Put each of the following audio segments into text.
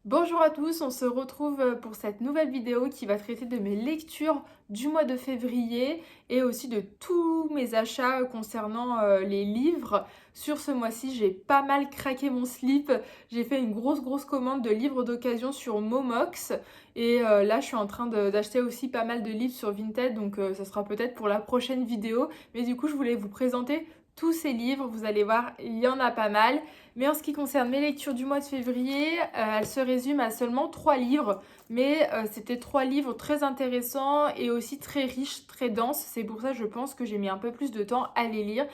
Bonjour à tous, on se retrouve pour cette nouvelle vidéo qui va traiter de mes lectures du mois de février et aussi de tous mes achats concernant les livres. Sur ce mois-ci, j'ai pas mal craqué mon slip. J'ai fait une grosse commande de livres d'occasion sur Momox et là je suis en train d'acheter aussi pas mal de livres sur Vinted, donc ça sera peut-être pour la prochaine vidéo. Mais du coup, je voulais vous présenter tous ces livres. Vous allez voir, il y en a pas mal. Mais en ce qui concerne mes lectures du mois de février, elles se résument à seulement 3 livres. Mais c'était 3 livres très intéressants et aussi très riches, très denses. C'est pour ça, je pense, que j'ai mis un peu plus de temps à les lire.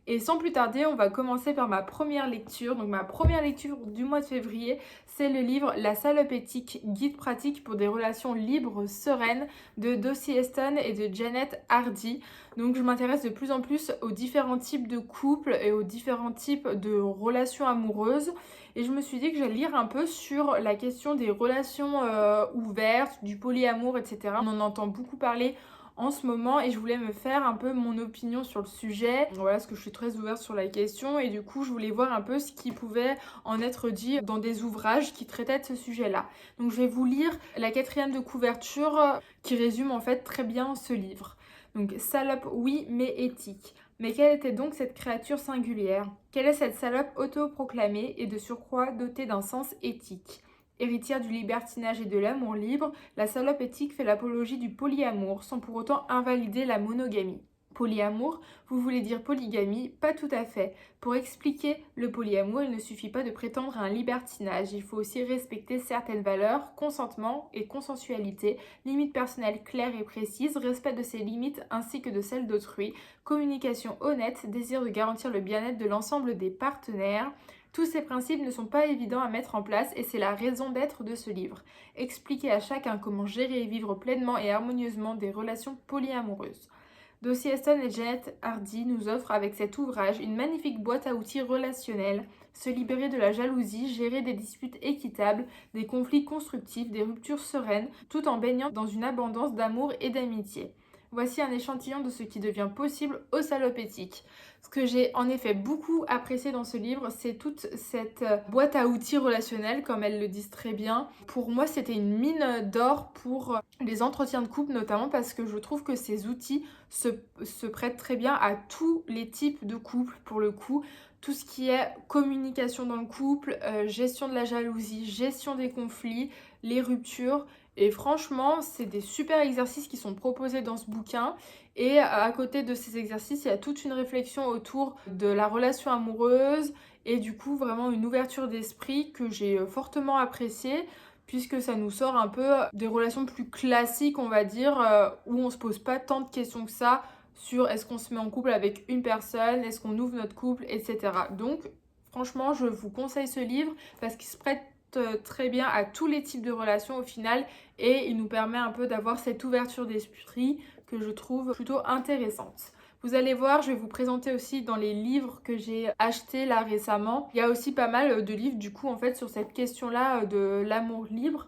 Et sans plus tarder, on va commencer par ma première lecture. Donc ma première lecture du mois de février, c'est le livre La salope éthique, guide pratique pour des relations libres, sereines de Dossie Heston et de Janet Hardy. Donc je m'intéresse de plus en plus aux différents types de couples et aux différents types de relations amoureuses. Et je me suis dit que j'allais lire un peu sur la question des relations ouvertes, du polyamour, etc. On en entend beaucoup parler en ce moment et je voulais me faire un peu mon opinion sur le sujet. Voilà, parce que je suis très ouverte sur la question et du coup je voulais voir un peu ce qui pouvait en être dit dans des ouvrages qui traitaient de ce sujet-là. Donc je vais vous lire la quatrième de couverture qui résume en fait très bien ce livre. Donc salope oui mais éthique. Mais quelle était donc cette créature singulière? Quelle est cette salope autoproclamée et de surcroît dotée d'un sens éthique? Héritière du libertinage et de l'amour libre, la salope éthique fait l'apologie du polyamour sans pour autant invalider la monogamie. Polyamour, vous voulez dire polygamie? Pas tout à fait. Pour expliquer le polyamour, il ne suffit pas de prétendre à un libertinage, il faut aussi respecter certaines valeurs, consentement et consensualité, limites personnelles claires et précises, respect de ses limites ainsi que de celles d'autrui, communication honnête, désir de garantir le bien-être de l'ensemble des partenaires. Tous ces principes ne sont pas évidents à mettre en place et c'est la raison d'être de ce livre. Expliquer à chacun comment gérer et vivre pleinement et harmonieusement des relations polyamoureuses. Dossie Heston et Janet Hardy nous offrent avec cet ouvrage une magnifique boîte à outils relationnelle, se libérer de la jalousie, gérer des disputes équitables, des conflits constructifs, des ruptures sereines, tout en baignant dans une abondance d'amour et d'amitié. Voici un échantillon de ce qui devient possible aux salopes éthiques. Ce que j'ai en effet beaucoup apprécié dans ce livre, c'est toute cette boîte à outils relationnelle, comme elles le disent très bien. Pour moi, c'était une mine d'or pour les entretiens de couple, notamment parce que je trouve que ces outils se prêtent très bien à tous les types de couples, pour le coup. Tout ce qui est communication dans le couple, gestion de la jalousie, gestion des conflits, les ruptures. Et franchement, c'est des super exercices qui sont proposés dans ce bouquin. Et à côté de ces exercices, il y a toute une réflexion autour de la relation amoureuse et du coup vraiment une ouverture d'esprit que j'ai fortement appréciée puisque ça nous sort un peu des relations plus classiques, on va dire, où on se pose pas tant de questions que ça sur est-ce qu'on se met en couple avec une personne, est-ce qu'on ouvre notre couple, etc. Donc franchement, je vous conseille ce livre parce qu'il se prête très bien à tous les types de relations au final et il nous permet un peu d'avoir cette ouverture d'esprit que je trouve plutôt intéressante. Vous allez voir, je vais vous présenter aussi dans les livres que j'ai achetés là récemment. Il y a aussi pas mal de livres du coup en fait sur cette question-là de l'amour libre.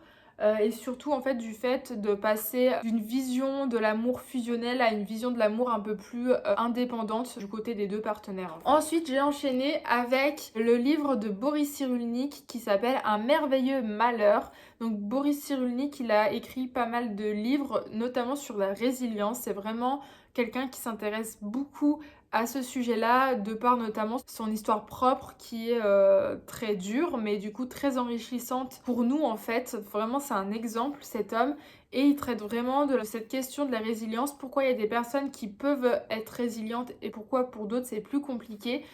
Et surtout en fait du fait de passer d'une vision de l'amour fusionnel à une vision de l'amour un peu plus indépendante du côté des deux partenaires. Ensuite j'ai enchaîné avec le livre de Boris Cyrulnik qui s'appelle Un merveilleux malheur. Donc Boris Cyrulnik il a écrit pas mal de livres notamment sur la résilience. C'est vraiment quelqu'un qui s'intéresse beaucoup à ce sujet-là, de par notamment son histoire propre qui est très dure, mais du coup très enrichissante pour nous en fait. Vraiment, c'est un exemple, cet homme. Et il traite vraiment de cette question de la résilience, pourquoi il y a des personnes qui peuvent être résilientes et pourquoi pour d'autres c'est plus compliqué.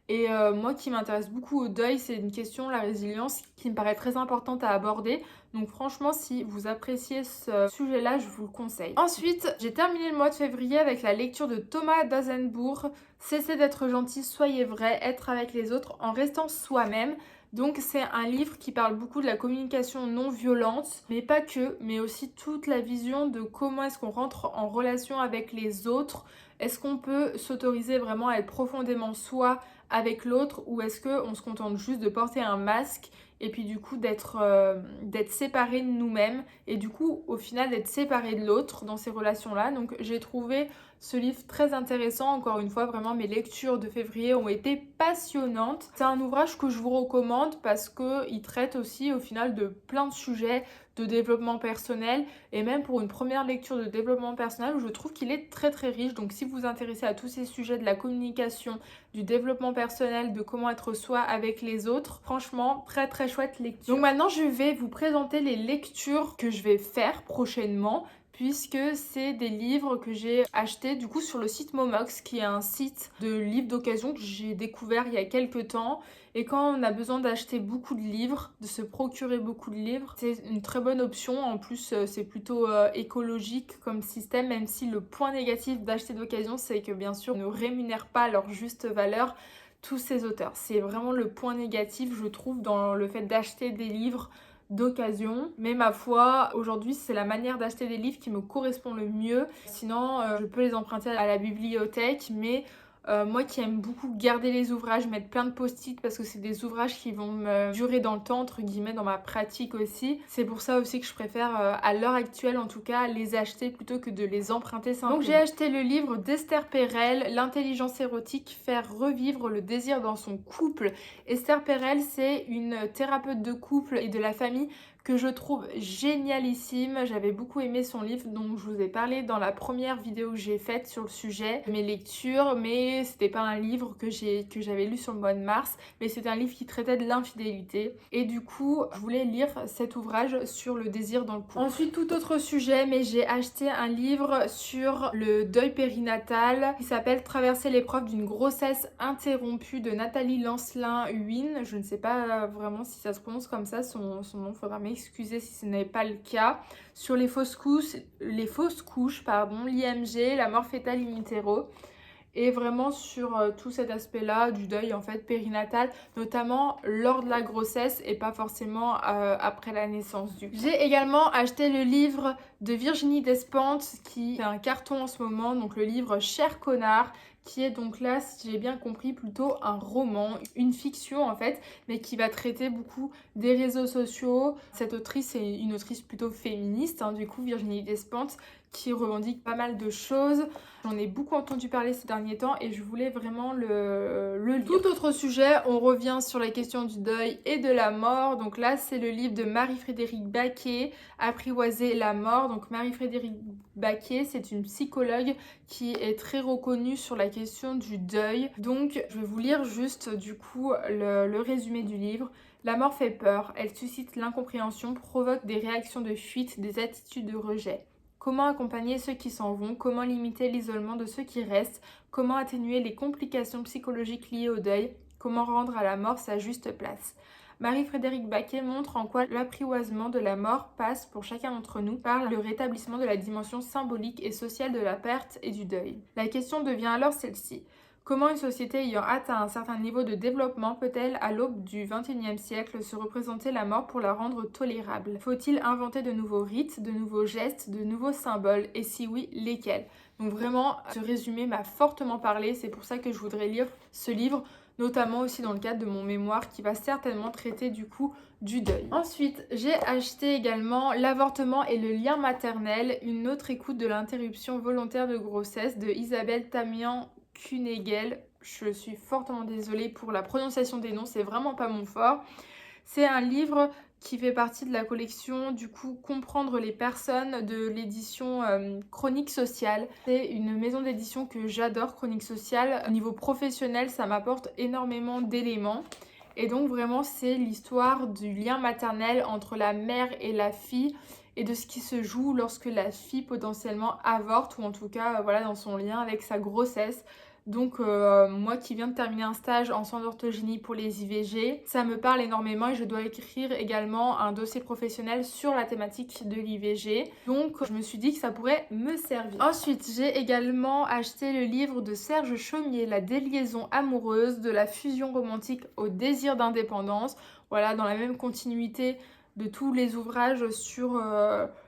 Et moi qui m'intéresse beaucoup au deuil, c'est une question, la résilience, qui me paraît très importante à aborder. Donc franchement, si vous appréciez ce sujet-là, je vous le conseille. Ensuite, j'ai terminé le mois de février avec la lecture de Thomas d'Azenbourg. Cessez d'être gentil, soyez vrai, être avec les autres en restant soi-même. Donc c'est un livre qui parle beaucoup de la communication non violente, mais pas que, mais aussi toute la vision de comment est-ce qu'on rentre en relation avec les autres. Est-ce qu'on peut s'autoriser vraiment à être profondément soi avec l'autre ou est-ce qu'on se contente juste de porter un masque et puis du coup d'être séparé de nous-mêmes et du coup au final d'être séparé de l'autre dans ces relations-là. Donc j'ai trouvé ce livre très intéressant. Encore une fois, vraiment mes lectures de février ont été passionnantes. C'est un ouvrage que je vous recommande parce qu'il traite aussi au final de plein de sujets de développement personnel, et même pour une première lecture de développement personnel, je trouve qu'il est très très riche. Donc si vous vous intéressez à tous ces sujets de la communication, du développement personnel, de comment être soi avec les autres, franchement très très chouette lecture. Donc maintenant je vais vous présenter les lectures que je vais faire prochainement, puisque c'est des livres que j'ai achetés du coup sur le site Momox, qui est un site de livres d'occasion que j'ai découvert il y a quelques temps. Et quand on a besoin d'acheter beaucoup de livres, de se procurer beaucoup de livres, c'est une très bonne option. En plus, c'est plutôt écologique comme système, même si le point négatif d'acheter d'occasion, c'est que bien sûr, on ne rémunère pas à leur juste valeur tous ces auteurs. C'est vraiment le point négatif, je trouve, dans le fait d'acheter des livres d'occasion. Mais ma foi, aujourd'hui, c'est la manière d'acheter des livres qui me correspond le mieux. Sinon, je peux les emprunter à la bibliothèque, mais moi qui aime beaucoup garder les ouvrages, mettre plein de post-it parce que c'est des ouvrages qui vont me durer dans le temps, entre guillemets, dans ma pratique aussi. C'est pour ça aussi que je préfère, à l'heure actuelle en tout cas, les acheter plutôt que de les emprunter simplement. Donc j'ai acheté le livre d'Esther Perel, L'intelligence érotique, faire revivre le désir dans son couple. Esther Perel, c'est une thérapeute de couple et de la famille que je trouve génialissime. J'avais beaucoup aimé son livre dont je vous ai parlé dans la première vidéo que j'ai faite sur le sujet, mes lectures, mais c'était pas un livre que j'avais lu sur le mois de mars, mais c'était un livre qui traitait de l'infidélité. Et du coup, je voulais lire cet ouvrage sur le désir dans le couple. Ensuite, tout autre sujet, mais j'ai acheté un livre sur le deuil périnatal qui s'appelle Traverser l'épreuve d'une grossesse interrompue de Nathalie Lancelin-Huyn. Je ne sais pas vraiment si ça se prononce comme ça, son nom, faudra m'excuser si ce n'est pas le cas. Sur les fausses couches, l'IMG, la mort fétale in utero. Et vraiment sur tout cet aspect-là du deuil en fait périnatal, notamment lors de la grossesse et pas forcément après la naissance du. J'ai également acheté le livre de Virginie Despentes qui fait un carton en ce moment, donc le livre Cher connard, qui est donc là, si j'ai bien compris, plutôt un roman, une fiction en fait, mais qui va traiter beaucoup des réseaux sociaux. Cette autrice est une autrice plutôt féministe, hein, du coup Virginie Despentes, qui revendique pas mal de choses. J'en ai beaucoup entendu parler ces derniers temps et je voulais vraiment le lire. Tout autre sujet, on revient sur la question du deuil et de la mort. Donc là, c'est le livre de Marie-Frédérique Baquet, Apprivoiser la mort. Donc Marie-Frédérique Baquet, c'est une psychologue qui est très reconnue sur la question du deuil. Donc je vais vous lire juste du coup le résumé du livre. La mort fait peur, elle suscite l'incompréhension, provoque des réactions de fuite, des attitudes de rejet. Comment accompagner ceux qui s'en vont? Comment limiter l'isolement de ceux qui restent? Comment atténuer les complications psychologiques liées au deuil? Comment rendre à la mort sa juste place? Marie-Frédérique Baquet montre en quoi l'apprivoisement de la mort passe pour chacun d'entre nous par le rétablissement de la dimension symbolique et sociale de la perte et du deuil. La question devient alors celle-ci. Comment une société ayant atteint un certain niveau de développement peut-elle, à l'aube du XXIe siècle, se représenter la mort pour la rendre tolérable? Faut-il inventer de nouveaux rites, de nouveaux gestes, de nouveaux symboles? Et si oui, lesquels? Donc vraiment, ce résumé m'a fortement parlé, c'est pour ça que je voudrais lire ce livre, notamment aussi dans le cadre de mon mémoire qui va certainement traiter du coup du deuil. Ensuite, j'ai acheté également L'avortement et le lien maternel, une autre écoute de l'interruption volontaire de grossesse de Isabelle Tamian-Kunegel. Je suis fortement désolée pour la prononciation des noms, c'est vraiment pas mon fort. C'est un livre qui fait partie de la collection du coup Comprendre les personnes de l'édition Chronique Sociale. C'est une maison d'édition que j'adore, Chronique Sociale. Au niveau professionnel, ça m'apporte énormément d'éléments. Et donc vraiment, c'est l'histoire du lien maternel entre la mère et la fille et de ce qui se joue lorsque la fille potentiellement avorte ou en tout cas voilà, dans son lien avec sa grossesse. Donc moi qui viens de terminer un stage en soins d'orthogénie pour les IVG, ça me parle énormément et je dois écrire également un dossier professionnel sur la thématique de l'IVG. Donc je me suis dit que ça pourrait me servir. Ensuite, j'ai également acheté le livre de Serge Chaumier, La déliaison amoureuse, de la fusion romantique au désir d'indépendance. Voilà, dans la même continuité de tous les ouvrages sur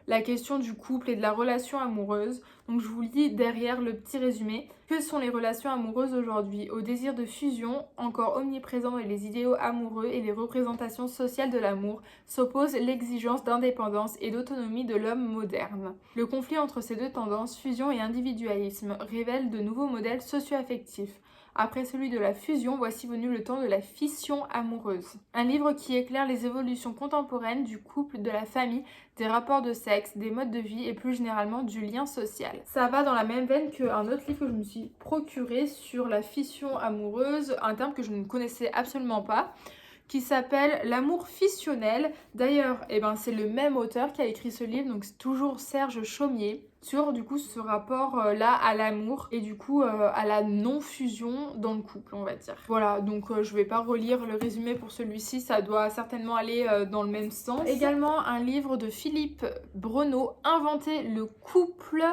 la question du couple et de la relation amoureuse. Donc je vous lis derrière le petit résumé. Que sont les relations amoureuses aujourd'hui? Au désir de fusion, encore omniprésent dans les idéaux amoureux et les représentations sociales de l'amour, s'oppose l'exigence d'indépendance et d'autonomie de l'homme moderne. Le conflit entre ces deux tendances, fusion et individualisme, révèle de nouveaux modèles socio-affectifs. Après celui de la fusion, voici venu le temps de la fission amoureuse. Un livre qui éclaire les évolutions contemporaines du couple, de la famille, des rapports de sexe, des modes de vie et plus généralement du lien social. Ça va dans la même veine qu'un autre livre que je me suis procuré sur la fission amoureuse, un terme que je ne connaissais absolument pas, qui s'appelle L'amour fissionnel. D'ailleurs, c'est le même auteur qui a écrit ce livre, donc c'est toujours Serge Chaumier, sur du coup ce rapport là à l'amour et du coup à la non-fusion dans le couple, on va dire. Voilà, donc je vais pas relire le résumé pour celui-ci, ça doit certainement aller dans le même sens. Également un livre de Philippe Breneau, Inventer le couple.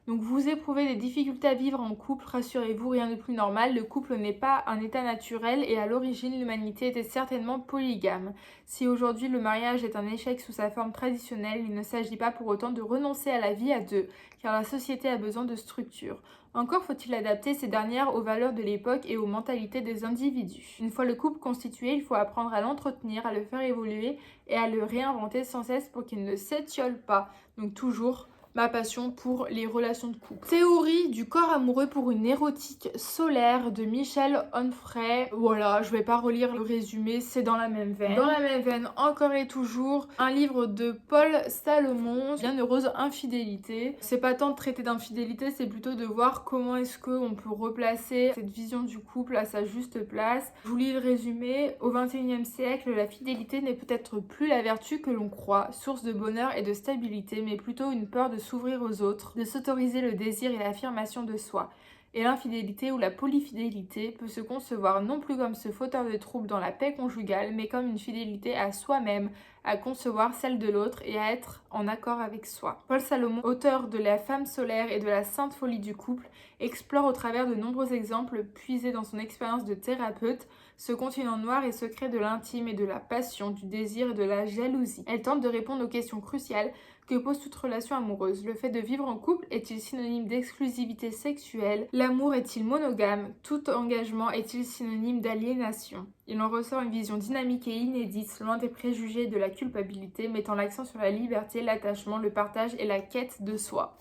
Donc vous éprouvez des difficultés à vivre en couple, rassurez-vous, rien de plus normal. Le couple n'est pas un état naturel et à l'origine l'humanité était certainement polygame. Si aujourd'hui le mariage est un échec sous sa forme traditionnelle, il ne s'agit pas pour autant de renoncer à la vie à deux, car la société a besoin de structure. Encore faut-il adapter ces dernières aux valeurs de l'époque et aux mentalités des individus. Une fois le couple constitué, il faut apprendre à l'entretenir, à le faire évoluer et à le réinventer sans cesse pour qu'il ne s'étiole pas. Donc toujours ma passion pour les relations de couple. Théorie du corps amoureux pour une érotique solaire de Michel Onfray. Voilà, je vais pas relire le résumé, c'est dans la même veine. Dans la même veine, encore et toujours, un livre de Paul Salomon, Bienheureuse infidélité. C'est pas tant de traiter d'infidélité, c'est plutôt de voir comment est-ce qu'on peut replacer cette vision du couple à sa juste place. Je vous lis le résumé. Au XXIe siècle, la fidélité n'est peut-être plus la vertu que l'on croit, source de bonheur et de stabilité, mais plutôt une peur de s'ouvrir aux autres, de s'autoriser le désir et l'affirmation de soi. Et l'infidélité ou la polyfidélité peut se concevoir non plus comme ce fauteur de troubles dans la paix conjugale, mais comme une fidélité à soi-même, à concevoir celle de l'autre et à être en accord avec soi. Paul Salomon, auteur de La femme solaire et de la sainte folie du couple, explore au travers de nombreux exemples puisés dans son expérience de thérapeute ce continent noir et secret de l'intime et de la passion, du désir et de la jalousie. Elle tente de répondre aux questions cruciales que pose toute relation amoureuse. Le fait de vivre en couple est-il synonyme d'exclusivité sexuelle? L'amour est-il monogame? Tout engagement est-il synonyme d'aliénation? Il en ressort une vision dynamique et inédite, loin des préjugés et de la culpabilité, mettant l'accent sur la liberté, l'attachement, le partage et la quête de soi.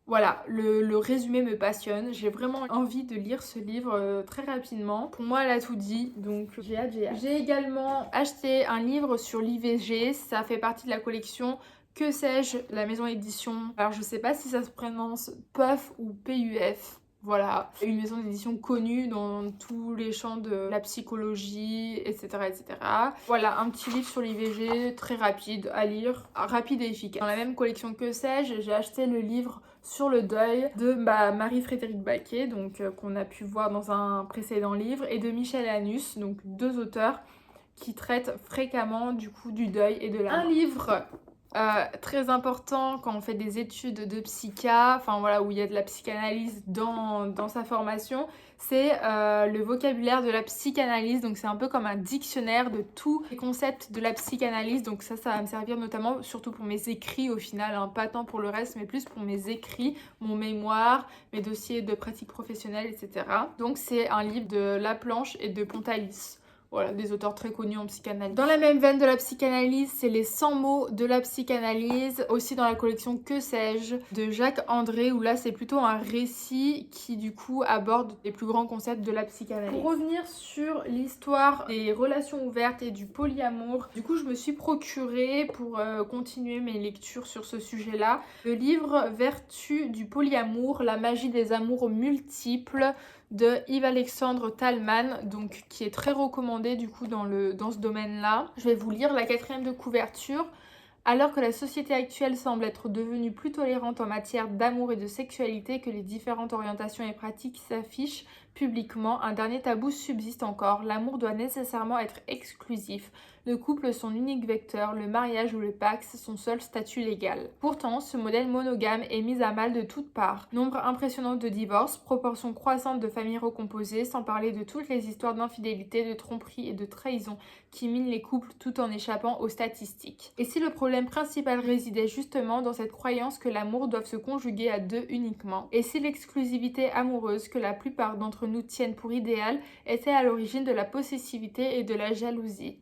Voilà, le résumé me passionne, j'ai vraiment envie de lire ce livre très rapidement. Pour moi, elle a tout dit, donc j'ai hâte. J'ai également acheté un livre sur l'IVG, ça fait partie de la collection Que sais-je, la maison d'édition. Alors je sais pas si ça se prononce PUF ou PUF. Voilà, une maison d'édition connue dans tous les champs de la psychologie, etc., etc. Voilà, un petit livre sur l'IVG, très rapide à lire, rapide et efficace. Dans la même collection Que sais-je, j'ai acheté le livre sur le deuil de Marie-Frédérique Baquet, donc qu'on a pu voir dans un précédent livre, et de Michel Hanus, donc deux auteurs qui traitent fréquemment du coup du deuil et de la mort. Un livre très important quand on fait des études de psycha, enfin voilà, où il y a de la psychanalyse dans sa formation, c'est le vocabulaire de la psychanalyse. Donc c'est un peu comme un dictionnaire de tous les concepts de la psychanalyse. Donc ça va me servir notamment surtout pour mes écrits au final, hein, pas tant pour le reste, mais plus pour mes écrits, mon mémoire, mes dossiers de pratique professionnelle, etc. Donc c'est un livre de Laplanche et de Pontalis. Voilà, des auteurs très connus en psychanalyse. Dans la même veine de la psychanalyse, c'est les 100 mots de la psychanalyse, aussi dans la collection Que sais-je de Jacques André, où là c'est plutôt un récit qui du coup aborde les plus grands concepts de la psychanalyse. Pour revenir sur l'histoire des relations ouvertes et du polyamour, du coup je me suis procuré pour continuer mes lectures sur ce sujet-là, le livre Vertu du polyamour, la magie des amours multiples de Yves-Alexandre Talman, donc qui est très recommandé du coup dans ce domaine-là. Je vais vous lire la 4e de couverture. Alors que la société actuelle semble être devenue plus tolérante en matière d'amour et de sexualité, que les différentes orientations et pratiques s'affichent publiquement, un dernier tabou subsiste encore. L'amour doit nécessairement être exclusif. Le couple, son unique vecteur, le mariage ou le pacte, son seul statut légal. Pourtant, ce modèle monogame est mis à mal de toutes parts. Nombre impressionnant de divorces, proportion croissante de familles recomposées, sans parler de toutes les histoires d'infidélité, de tromperie et de trahison qui minent les couples tout en échappant aux statistiques. Et si le problème principal résidait justement dans cette croyance que l'amour doit se conjuguer à deux uniquement? Et si l'exclusivité amoureuse que la plupart d'entre nous tiennent pour idéal était à l'origine de la possessivité et de la jalousie?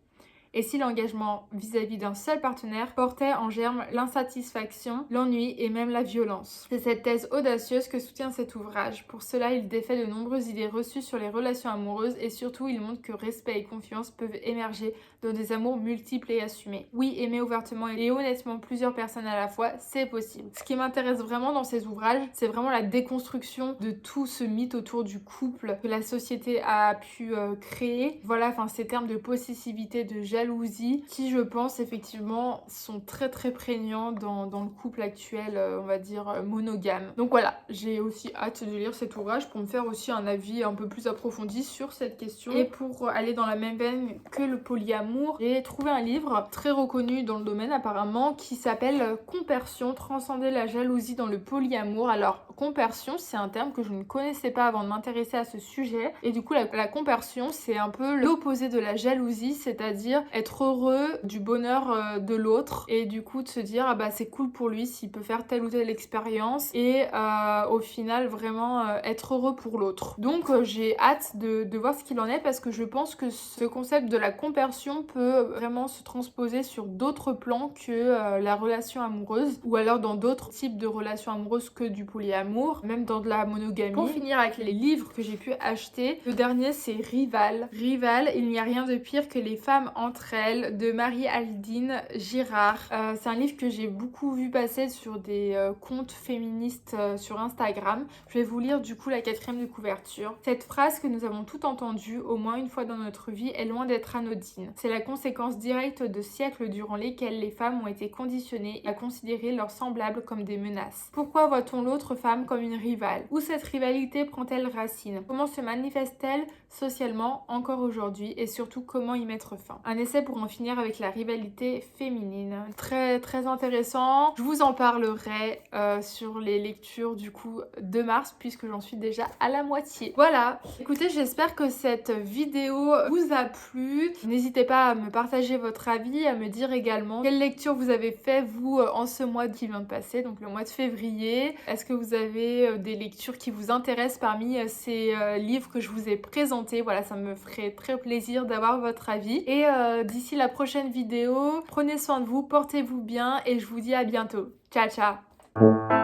Et si l'engagement vis-à-vis d'un seul partenaire portait en germe l'insatisfaction, l'ennui et même la violence? C'est cette thèse audacieuse que soutient cet ouvrage. Pour cela, il défait de nombreuses idées reçues sur les relations amoureuses et surtout, il montre que respect et confiance peuvent émerger dans des amours multiples et assumés. Oui, aimer ouvertement et honnêtement plusieurs personnes à la fois, c'est possible. Ce qui m'intéresse vraiment dans ces ouvrages, c'est vraiment la déconstruction de tout ce mythe autour du couple que la société a pu créer. Voilà, enfin ces termes de possessivité, de jalousie, qui je pense effectivement sont très prégnants dans le couple actuel, on va dire monogame. Donc voilà, j'ai aussi hâte de lire cet ouvrage pour me faire aussi un avis un peu plus approfondi sur cette question. Et pour aller dans la même veine que le polyamour, j'ai trouvé un livre très reconnu dans le domaine apparemment qui s'appelle Compersion, transcender la jalousie dans le polyamour. Alors compersion, c'est un terme que je ne connaissais pas avant de m'intéresser à ce sujet, et du coup la compersion, c'est un peu l'opposé de la jalousie, c'est-à-dire être heureux du bonheur de l'autre et du coup de se dire ah bah c'est cool pour lui s'il peut faire telle ou telle expérience et au final vraiment être heureux pour l'autre. Donc j'ai hâte de voir ce qu'il en est parce que je pense que ce concept de la compersion peut vraiment se transposer sur d'autres plans que la relation amoureuse ou alors dans d'autres types de relations amoureuses que du polyamour, même dans de la monogamie. Pour finir avec les livres que j'ai pu acheter, le dernier c'est Rival. Rival, il n'y a rien de pire que les femmes entre elles de Marie-Aldine Girard. C'est un livre que j'ai beaucoup vu passer sur des comptes féministes sur Instagram. Je vais vous lire du coup la 4e de couverture. Cette phrase que nous avons toutes entendue au moins une fois dans notre vie est loin d'être anodine. C'est la conséquence directe de siècles durant lesquels les femmes ont été conditionnées à considérer leurs semblables comme des menaces. Pourquoi voit-on l'autre femme comme une rivale? Où cette rivalité prend-elle racine? Comment se manifeste-t-elle socialement encore aujourd'hui et surtout comment y mettre fin? Un essai pour en finir avec la rivalité féminine. Très intéressant. Je vous en parlerai sur les lectures du coup de mars puisque j'en suis déjà à la moitié. Voilà. Écoutez, j'espère que cette vidéo vous a plu. N'hésitez pas à me partager votre avis, à me dire également quelle lecture vous avez fait vous en ce mois qui vient de passer, donc le mois de février. Est-ce que vous avez des lectures qui vous intéressent parmi ces livres que je vous ai présentés? Voilà, ça me ferait très plaisir d'avoir votre avis. Et d'ici la prochaine vidéo, prenez soin de vous, portez-vous bien et je vous dis à bientôt. Ciao ciao.